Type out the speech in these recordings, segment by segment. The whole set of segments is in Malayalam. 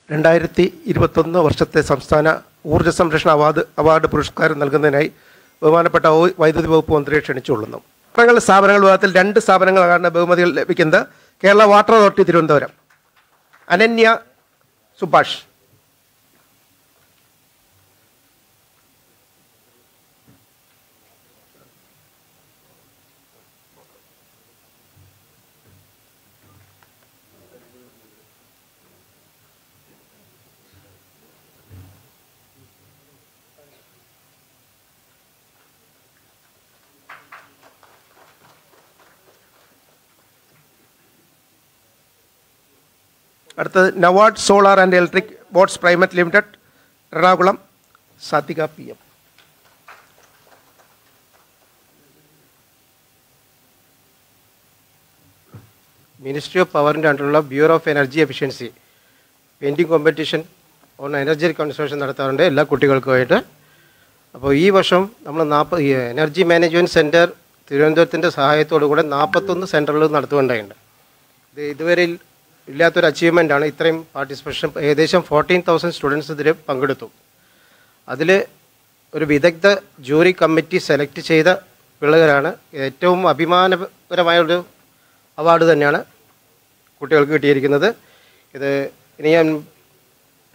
2021 വർഷത്തെ സംസ്ഥാന ഊർജ്ജ സംരക്ഷണ അവാർഡ് പുരസ്കാരം നൽകുന്നതിനായി ബഹുമാനപ്പെട്ട വൈദ്യുതി വകുപ്പ് മന്ത്രിയെ ക്ഷണിച്ചുകൊള്ളുന്നു. സ്ഥാപനങ്ങൾ വിഭാഗത്തിൽ 2 സ്ഥാപനങ്ങളാണ് ബഹുമതികൾ ലഭിക്കുന്നത്. Kerala water authority Thiruvananthapuram, Ananya Subhash. അടുത്തത് നവാഡ് solar and electric boards private limited, Ernakulam, Sathvika PM. Ministry of പവറിൻ്റെ അണ്ടറിലുള്ള bureau of energy efficiency painting competition on energy conservation നടത്താറുണ്ട് എല്ലാ കുട്ടികൾക്കുമായിട്ട്. അപ്പോൾ ഈ വർഷം നമ്മൾ എനർജി മാനേജ്മെൻറ്റ് സെൻറ്റർ തിരുവനന്തപുരത്തിൻ്റെ സഹായത്തോടു കൂടെ 41 സെൻറ്ററുകൾ നടത്തുകയുണ്ടായിട്ടുണ്ട്. ഇത് ഇതുവരെ ഇല്ലാത്തൊരു അച്ചീവ്മെൻ്റാണ്. ഇത്രയും പാർട്ടിസിപ്പേഷൻ, ഏകദേശം 14,000 സ്റ്റുഡൻസ് ഇതിൽ പങ്കെടുത്തു. അതിൽ ഒരു വിദഗ്ധ ജൂറി കമ്മിറ്റി സെലക്ട് ചെയ്ത പിള്ളേരാണ്. ഏറ്റവും അഭിമാനപരമായൊരു അവാർഡ് തന്നെയാണ് കുട്ടികൾക്ക് കിട്ടിയിരിക്കുന്നത്. ഇത് ഇനി ഞാൻ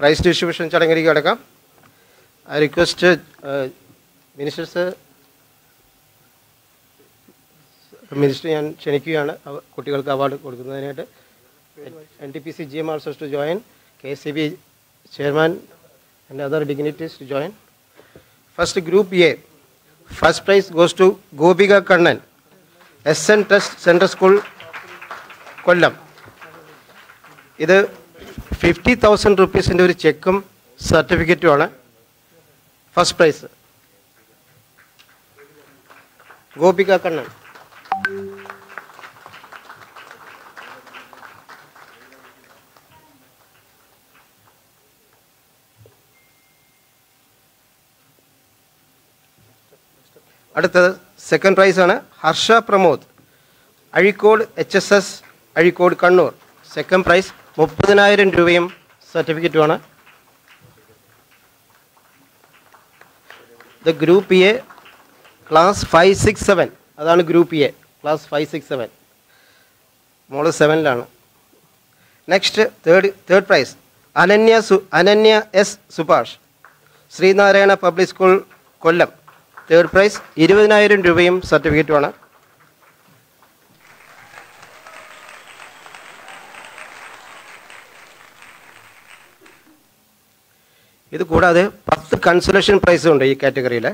പ്രൈസ് ഡിസ്ട്രിബ്യൂഷൻ ചടങ്ങിലേക്ക് കിടക്കാം. ഐ റിക്വസ്റ്റ് മിനിസ്റ്റർ ഞാൻ ക്ഷണിക്കുകയാണ് കുട്ടികൾക്ക് award കൊടുക്കുന്നതിനായിട്ട്. NTPC GM also to join, KCB chairman and other dignitaries to join. First, Group A. First prize goes to Gobika Kannan, SN Trust Center School, Kollam. ഇത് 50,000 rupees ഒരു ചെക്കും സർട്ടിഫിക്കറ്റുമാണ്. First prize Gopika Kannan. അടുത്തത് സെക്കൻഡ് പ്രൈസാണ് Harsha Pramod, Azhikode HSS Azhikode Kannur. Second prize 30,000 രൂപയും സർട്ടിഫിക്കറ്റുമാണ്. ദ ഗ്രൂപ്പ് A ക്ലാസ് 567, അതാണ് ഗ്രൂപ്പ് A ക്ലാസ് 567. മോള് 7ലാണ്. Next third prize Ananya S Subhash, Sreenarayana public school, Kollam. Third prize 20,000 രൂപയും സർട്ടിഫിക്കറ്റുമാണ്. ഇത് കൂടാതെ 10 കൺസലേഷൻ പ്രൈസും ഉണ്ട് ഈ കാറ്റഗറിയിൽ.